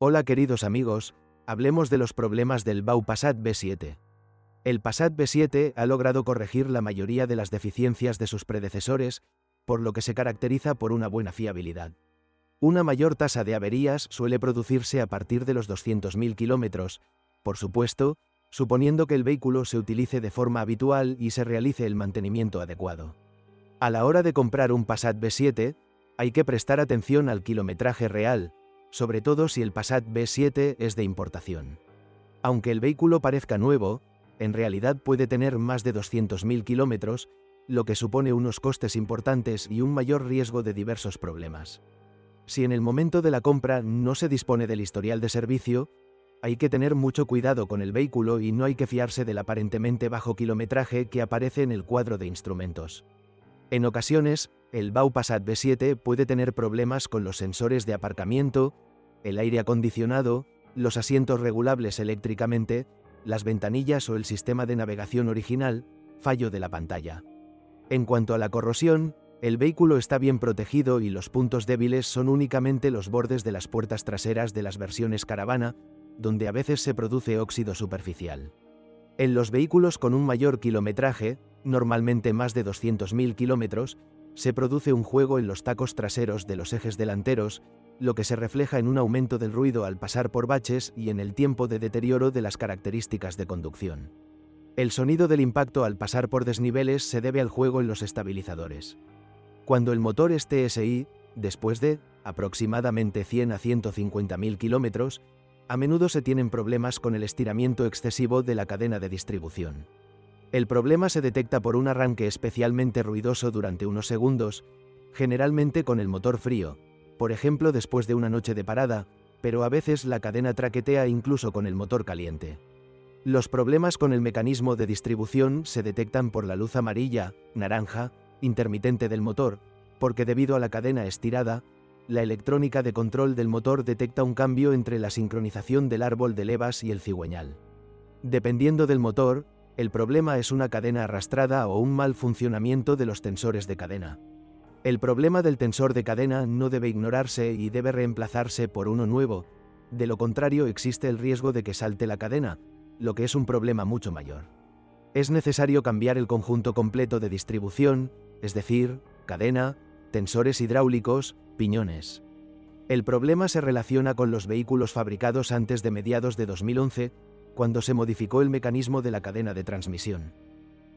Hola queridos amigos, hablemos de los problemas del BAU Passat B7. El Passat B7 ha logrado corregir la mayoría de las deficiencias de sus predecesores, por lo que se caracteriza por una buena fiabilidad. Una mayor tasa de averías suele producirse a partir de los 200.000 kilómetros, por supuesto, suponiendo que el vehículo se utilice de forma habitual y se realice el mantenimiento adecuado. A la hora de comprar un Passat B7, hay que prestar atención al kilometraje real, sobre todo si el Passat B7 es de importación. Aunque el vehículo parezca nuevo, en realidad puede tener más de 200.000 kilómetros, lo que supone unos costes importantes y un mayor riesgo de diversos problemas. Si en el momento de la compra no se dispone del historial de servicio, hay que tener mucho cuidado con el vehículo y no hay que fiarse del aparentemente bajo kilometraje que aparece en el cuadro de instrumentos. En ocasiones, el BAU Passat B7 puede tener problemas con los sensores de aparcamiento, el aire acondicionado, los asientos regulables eléctricamente, las ventanillas o el sistema de navegación original, fallo de la pantalla. En cuanto a la corrosión, el vehículo está bien protegido y los puntos débiles son únicamente los bordes de las puertas traseras de las versiones Caravana, donde a veces se produce óxido superficial. En los vehículos con un mayor kilometraje, normalmente más de 200.000 kilómetros, se produce un juego en los tacos traseros de los ejes delanteros, lo que se refleja en un aumento del ruido al pasar por baches y en el tiempo de deterioro de las características de conducción. El sonido del impacto al pasar por desniveles se debe al juego en los estabilizadores. Cuando el motor es TSI, después de, aproximadamente 100 a 150.000 kilómetros, a menudo se tienen problemas con el estiramiento excesivo de la cadena de distribución. El problema se detecta por un arranque especialmente ruidoso durante unos segundos, generalmente con el motor frío, por ejemplo después de una noche de parada, pero a veces la cadena traquetea incluso con el motor caliente. Los problemas con el mecanismo de distribución se detectan por la luz amarilla, naranja, intermitente del motor, porque debido a la cadena estirada, la electrónica de control del motor detecta un cambio entre la sincronización del árbol de levas y el cigüeñal. Dependiendo del motor, el problema es una cadena arrastrada o un mal funcionamiento de los tensores de cadena. El problema del tensor de cadena no debe ignorarse y debe reemplazarse por uno nuevo, de lo contrario existe el riesgo de que salte la cadena, lo que es un problema mucho mayor. Es necesario cambiar el conjunto completo de distribución, es decir, cadena, tensores hidráulicos, piñones. El problema se relaciona con los vehículos fabricados antes de mediados de 2011, cuando se modificó el mecanismo de la cadena de transmisión.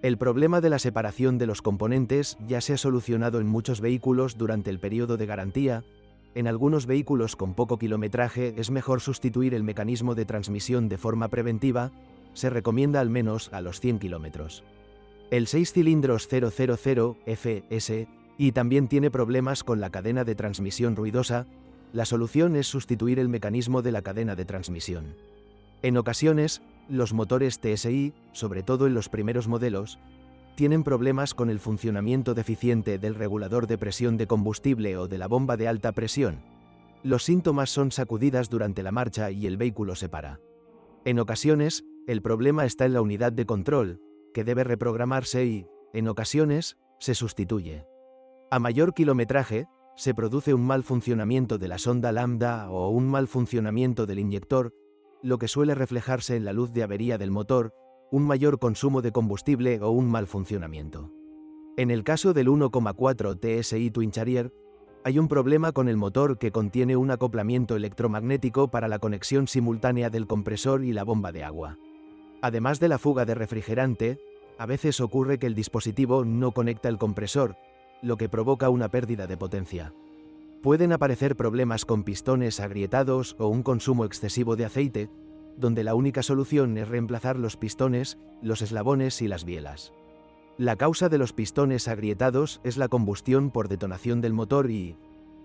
El problema de la separación de los componentes ya se ha solucionado en muchos vehículos durante el periodo de garantía. En algunos vehículos con poco kilometraje es mejor sustituir el mecanismo de transmisión de forma preventiva, se recomienda al menos a los 100 kilómetros. El 6 cilindros 000 FS y también tiene problemas con la cadena de transmisión ruidosa. La solución es sustituir el mecanismo de la cadena de transmisión. En ocasiones, los motores TSI, sobre todo en los primeros modelos, tienen problemas con el funcionamiento deficiente del regulador de presión de combustible o de la bomba de alta presión. Los síntomas son sacudidas durante la marcha y el vehículo se para. En ocasiones, el problema está en la unidad de control, que debe reprogramarse y, en ocasiones, se sustituye. A mayor kilometraje, se produce un mal funcionamiento de la sonda lambda o un mal funcionamiento del inyector, lo que suele reflejarse en la luz de avería del motor, un mayor consumo de combustible o un mal funcionamiento. En el caso del 1,4 TSI Twin Carrier, hay un problema con el motor que contiene un acoplamiento electromagnético para la conexión simultánea del compresor y la bomba de agua. Además de la fuga de refrigerante, a veces ocurre que el dispositivo no conecta el compresor, lo que provoca una pérdida de potencia. Pueden aparecer problemas con pistones agrietados o un consumo excesivo de aceite, donde la única solución es reemplazar los pistones, los eslabones y las bielas. La causa de los pistones agrietados es la combustión por detonación del motor y,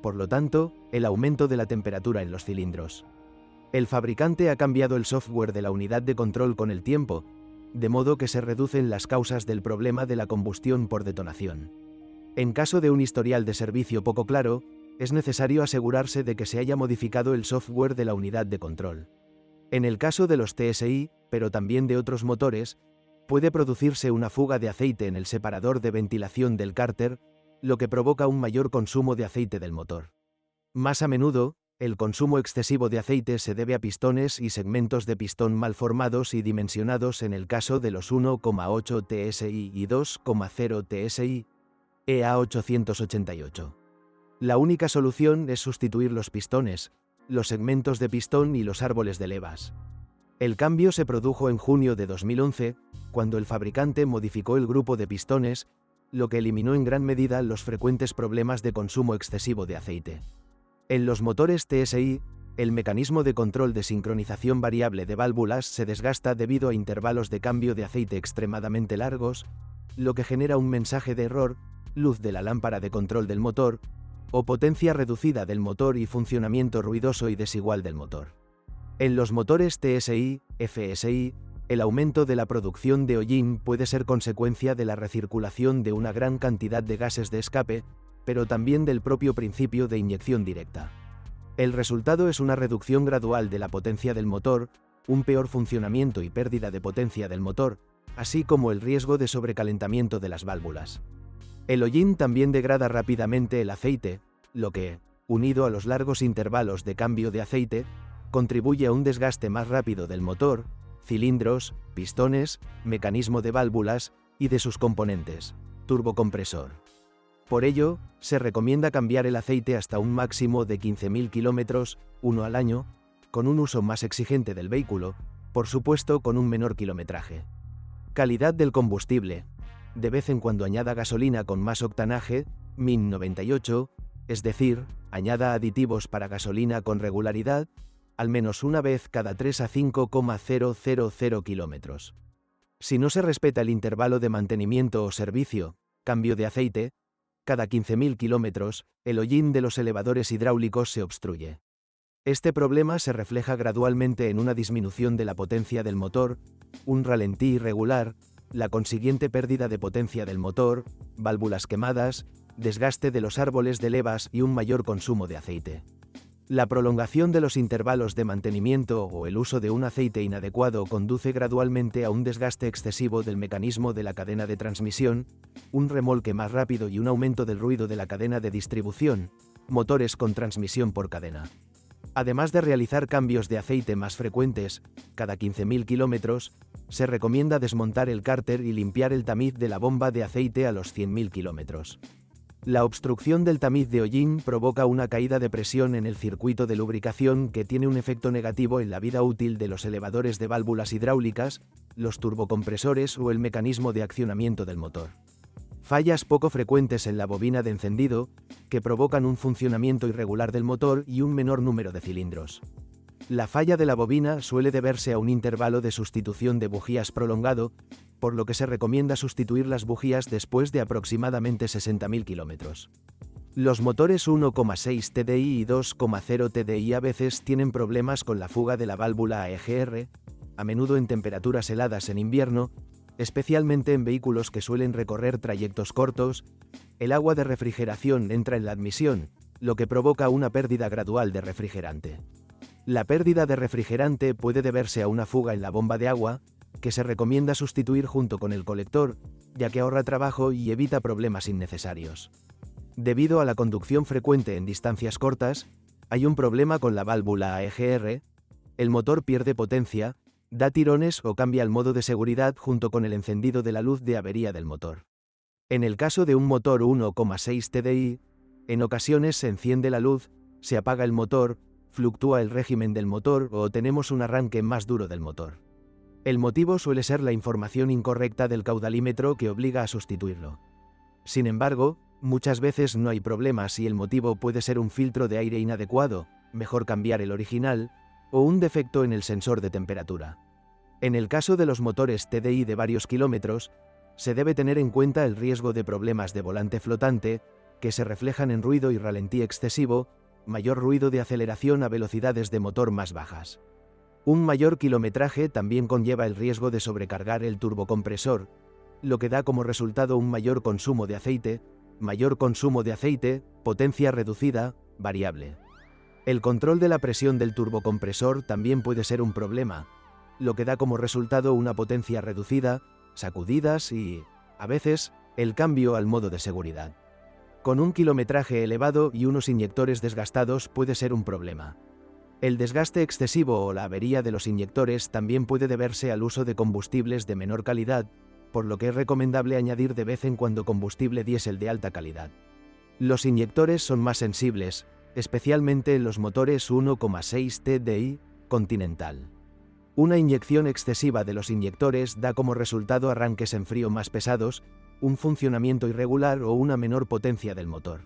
por lo tanto, el aumento de la temperatura en los cilindros. El fabricante ha cambiado el software de la unidad de control con el tiempo, de modo que se reducen las causas del problema de la combustión por detonación. En caso de un historial de servicio poco claro, es necesario asegurarse de que se haya modificado el software de la unidad de control. En el caso de los TSI, pero también de otros motores, puede producirse una fuga de aceite en el separador de ventilación del cárter, lo que provoca un mayor consumo de aceite del motor. Más a menudo, El consumo excesivo de aceite se debe a pistones y segmentos de pistón mal formados y dimensionados en el caso de los 1,8 TSI y 2,0 TSI, EA 888. La única solución es sustituir los pistones, los segmentos de pistón y los árboles de levas. El cambio se produjo en junio de 2011, cuando el fabricante modificó el grupo de pistones, lo que eliminó en gran medida los frecuentes problemas de consumo excesivo de aceite. En los motores TSI, el mecanismo de control de sincronización variable de válvulas se desgasta debido a intervalos de cambio de aceite extremadamente largos, lo que genera un mensaje de error, luz de la lámpara de control del motor, o potencia reducida del motor y funcionamiento ruidoso y desigual del motor. En los motores TSI, FSI, el aumento de la producción de hollín puede ser consecuencia de la recirculación de una gran cantidad de gases de escape, pero también del propio principio de inyección directa. El resultado es una reducción gradual de la potencia del motor, un peor funcionamiento y pérdida de potencia del motor, así como el riesgo de sobrecalentamiento de las válvulas. El hollín también degrada rápidamente el aceite, lo que, unido a los largos intervalos de cambio de aceite, contribuye a un desgaste más rápido del motor, cilindros, pistones, mecanismo de válvulas y de sus componentes, turbocompresor. Por ello, se recomienda cambiar el aceite hasta un máximo de 15.000 kilómetros, uno al año, con un uso más exigente del vehículo, por supuesto con un menor kilometraje. Calidad del combustible. De vez en cuando añada gasolina con más octanaje, MIN 98, es decir, añada aditivos para gasolina con regularidad, al menos una vez cada 3 a 5,000 kilómetros. Si no se respeta el intervalo de mantenimiento o servicio, cambio de aceite, cada 15.000 kilómetros, el hollín de los elevadores hidráulicos se obstruye. Este problema se refleja gradualmente en una disminución de la potencia del motor, un ralentí irregular, la consiguiente pérdida de potencia del motor, válvulas quemadas, desgaste de los árboles de levas y un mayor consumo de aceite. La prolongación de los intervalos de mantenimiento o el uso de un aceite inadecuado conduce gradualmente a un desgaste excesivo del mecanismo de la cadena de transmisión, un remolque más rápido y un aumento del ruido de la cadena de distribución, motores con transmisión por cadena. Además de realizar cambios de aceite más frecuentes, cada 15.000 kilómetros, se recomienda desmontar el cárter y limpiar el tamiz de la bomba de aceite a los 100.000 kilómetros. La obstrucción del tamiz de hollín provoca una caída de presión en el circuito de lubricación que tiene un efecto negativo en la vida útil de los elevadores de válvulas hidráulicas, los turbocompresores o el mecanismo de accionamiento del motor. Fallas poco frecuentes en la bobina de encendido, que provocan un funcionamiento irregular del motor y un menor número de cilindros. La falla de la bobina suele deberse a un intervalo de sustitución de bujías prolongado, por lo que se recomienda sustituir las bujías después de aproximadamente 60.000 kilómetros. Los motores 1,6 TDI y 2,0 TDI a veces tienen problemas con la fuga de la válvula AEGR, a menudo en temperaturas heladas en invierno, especialmente en vehículos que suelen recorrer trayectos cortos. El agua de refrigeración entra en la admisión, lo que provoca una pérdida gradual de refrigerante. La pérdida de refrigerante puede deberse a una fuga en la bomba de agua, que se recomienda sustituir junto con el colector, ya que ahorra trabajo y evita problemas innecesarios. Debido a la conducción frecuente en distancias cortas, hay un problema con la válvula AEGR, el motor pierde potencia, da tirones o cambia el modo de seguridad junto con el encendido de la luz de avería del motor. En el caso de un motor 1,6 TDI, en ocasiones se enciende la luz, se apaga el motor, fluctúa el régimen del motor o tenemos un arranque más duro del motor. El motivo suele ser la información incorrecta del caudalímetro que obliga a sustituirlo. Sin embargo, muchas veces no hay problemas y el motivo puede ser un filtro de aire inadecuado, mejor cambiar el original, o un defecto en el sensor de temperatura. En el caso de los motores TDI de varios kilómetros, se debe tener en cuenta el riesgo de problemas de volante flotante, que se reflejan en ruido y ralentí excesivo, mayor ruido de aceleración a velocidades de motor más bajas. Un mayor kilometraje también conlleva el riesgo de sobrecargar el turbocompresor, lo que da como resultado un mayor consumo de aceite, potencia reducida, variable. El control de la presión del turbocompresor también puede ser un problema, lo que da como resultado una potencia reducida, sacudidas y, a veces, el cambio al modo de seguridad. Con un kilometraje elevado y unos inyectores desgastados puede ser un problema. El desgaste excesivo o la avería de los inyectores también puede deberse al uso de combustibles de menor calidad, por lo que es recomendable añadir de vez en cuando combustible diésel de alta calidad. Los inyectores son más sensibles, especialmente en los motores 1,6 TDI Continental. Una inyección excesiva de los inyectores da como resultado arranques en frío más pesados, un funcionamiento irregular o una menor potencia del motor.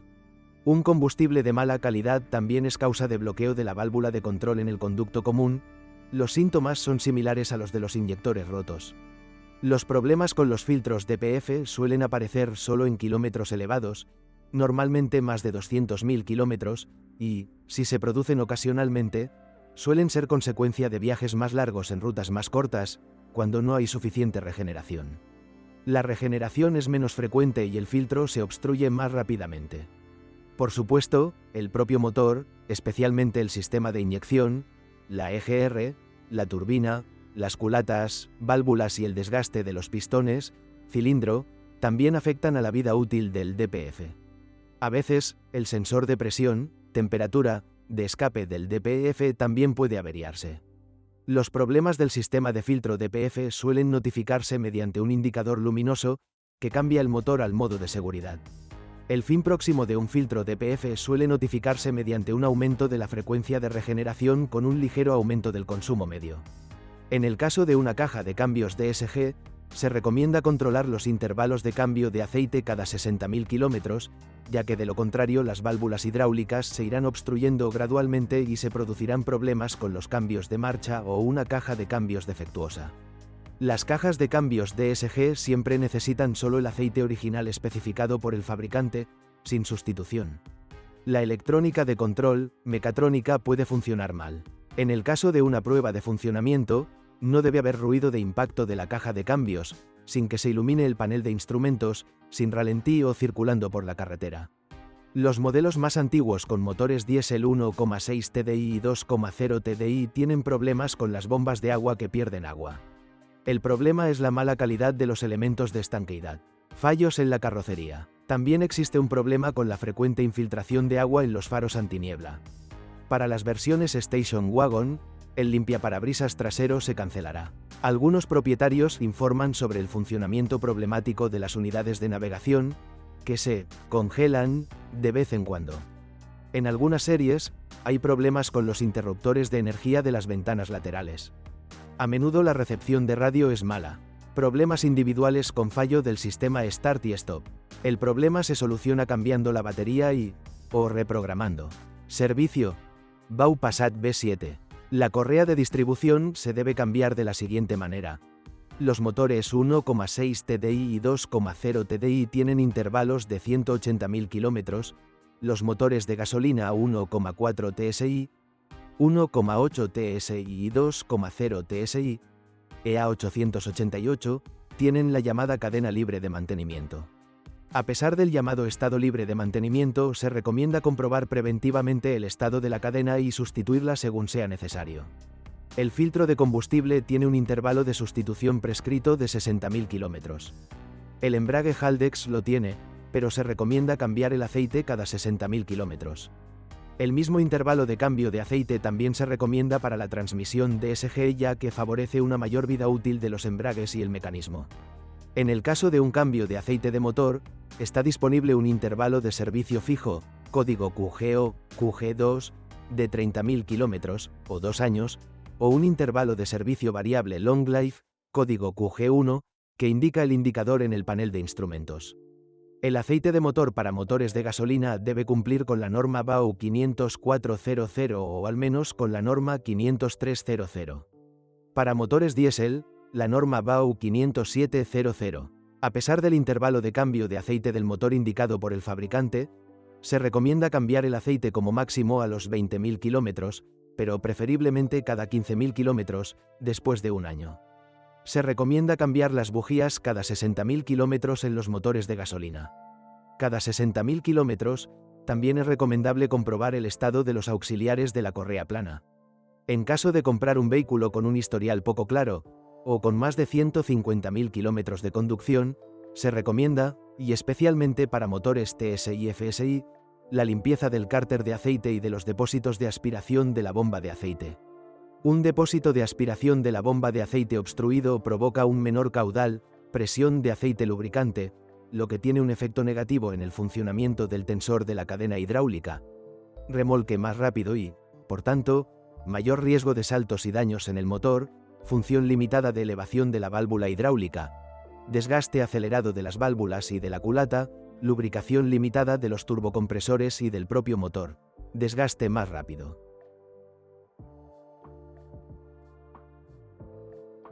Un combustible de mala calidad también es causa de bloqueo de la válvula de control en el conducto común. Los síntomas son similares a los de los inyectores rotos. Los problemas con los filtros DPF suelen aparecer solo en kilómetros elevados, normalmente más de 200.000 kilómetros, y, si se producen ocasionalmente, suelen ser consecuencia de viajes más largos en rutas más cortas, cuando no hay suficiente regeneración. La regeneración es menos frecuente y el filtro se obstruye más rápidamente. Por supuesto, el propio motor, especialmente el sistema de inyección, la EGR, la turbina, las culatas, válvulas y el desgaste de los pistones, cilindro, también afectan a la vida útil del DPF. A veces, el sensor de presión, temperatura, de escape del DPF también puede averiarse. Los problemas del sistema de filtro DPF suelen notificarse mediante un indicador luminoso que cambia el motor al modo de seguridad. El fin próximo de un filtro DPF suele notificarse mediante un aumento de la frecuencia de regeneración con un ligero aumento del consumo medio. En el caso de una caja de cambios DSG, se recomienda controlar los intervalos de cambio de aceite cada 60.000 kilómetros, ya que de lo contrario las válvulas hidráulicas se irán obstruyendo gradualmente y se producirán problemas con los cambios de marcha o una caja de cambios defectuosa. Las cajas de cambios DSG siempre necesitan solo el aceite original especificado por el fabricante, sin sustitución. La electrónica de control, mecatrónica, puede funcionar mal. En el caso de una prueba de funcionamiento, no debe haber ruido de impacto de la caja de cambios, sin que se ilumine el panel de instrumentos, sin ralentí o circulando por la carretera. Los modelos más antiguos con motores diésel 1,6 TDI y 2,0 TDI tienen problemas con las bombas de agua que pierden agua. El problema es la mala calidad de los elementos de estanqueidad. Fallos en la carrocería. También existe un problema con la frecuente infiltración de agua en los faros antiniebla. Para las versiones Station Wagon, el limpiaparabrisas trasero se cancelará. Algunos propietarios informan sobre el funcionamiento problemático de las unidades de navegación, que se congelan de vez en cuando. En algunas series, hay problemas con los interruptores de energía de las ventanas laterales. A menudo la recepción de radio es mala. Problemas individuales con fallo del sistema Start y Stop. El problema se soluciona cambiando la batería o reprogramando. Servicio. BAU Passat B7. La correa de distribución se debe cambiar de la siguiente manera. Los motores 1,6 TDI y 2,0 TDI tienen intervalos de 180.000 kilómetros, los motores de gasolina 1,4 TSI, 1,8 TSI y 2,0 TSI, EA888, tienen la llamada cadena libre de mantenimiento. A pesar del llamado estado libre de mantenimiento, se recomienda comprobar preventivamente el estado de la cadena y sustituirla según sea necesario. El filtro de combustible tiene un intervalo de sustitución prescrito de 60.000 kilómetros. El embrague Haldex lo tiene, pero se recomienda cambiar el aceite cada 60.000 kilómetros. El mismo intervalo de cambio de aceite también se recomienda para la transmisión DSG, ya que favorece una mayor vida útil de los embragues y el mecanismo. En el caso de un cambio de aceite de motor, está disponible un intervalo de servicio fijo, código QGO, QG2, de 30.000 kilómetros, o 2 años, o un intervalo de servicio variable Long Life, código QG1, que indica el indicador en el panel de instrumentos. El aceite de motor para motores de gasolina debe cumplir con la norma BAU 50400 o al menos con la norma 50300. Para motores diésel, la norma BAU 50700. A pesar del intervalo de cambio de aceite del motor indicado por el fabricante, se recomienda cambiar el aceite como máximo a los 20.000 kilómetros, pero preferiblemente cada 15.000 kilómetros, después de un año. Se recomienda cambiar las bujías cada 60.000 kilómetros en los motores de gasolina. Cada 60.000 kilómetros, también es recomendable comprobar el estado de los auxiliares de la correa plana. En caso de comprar un vehículo con un historial poco claro, o con más de 150.000 kilómetros de conducción, se recomienda y especialmente para motores TSI y FSI, la limpieza del cárter de aceite y de los depósitos de aspiración de la bomba de aceite. Un depósito de aspiración de la bomba de aceite obstruido provoca un menor caudal, presión de aceite lubricante, lo que tiene un efecto negativo en el funcionamiento del tensor de la cadena hidráulica, remolque más rápido y, por tanto, mayor riesgo de saltos y daños en el motor, función limitada de elevación de la válvula hidráulica, desgaste acelerado de las válvulas y de la culata, lubricación limitada de los turbocompresores y del propio motor, desgaste más rápido.